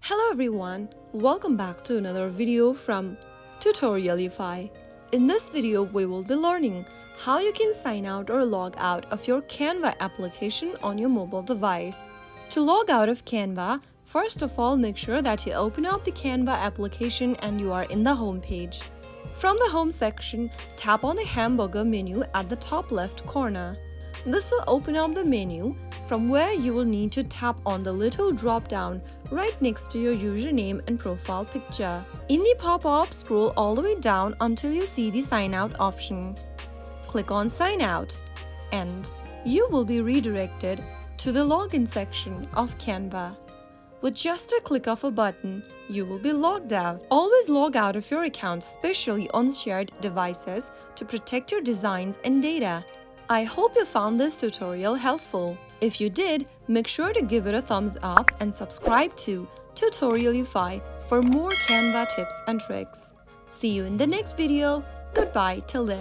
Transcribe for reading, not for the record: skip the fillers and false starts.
Hello everyone, welcome back to another video from Tutorialify. In this video, we will be learning how you can sign out or log out of your Canva application on your mobile device. To log out of Canva, first of all, make sure that you open up the Canva application and you are in the home page. From the home section, tap on the hamburger menu at the top left corner. This will open up the menu from where you will need to tap on the little drop down right next to your username and profile picture. In the pop-up, scroll all the way down until you see the sign out option. Click on sign out and you will be redirected to the login section of Canva. With just a click of a button, you will be logged out. Always log out of your account, especially on shared devices, to protect your designs and data. I hope you found this tutorial helpful. If you did, make sure to give it a thumbs up and subscribe to Tutorialify for more Canva tips and tricks. See you in the next video. Goodbye till then.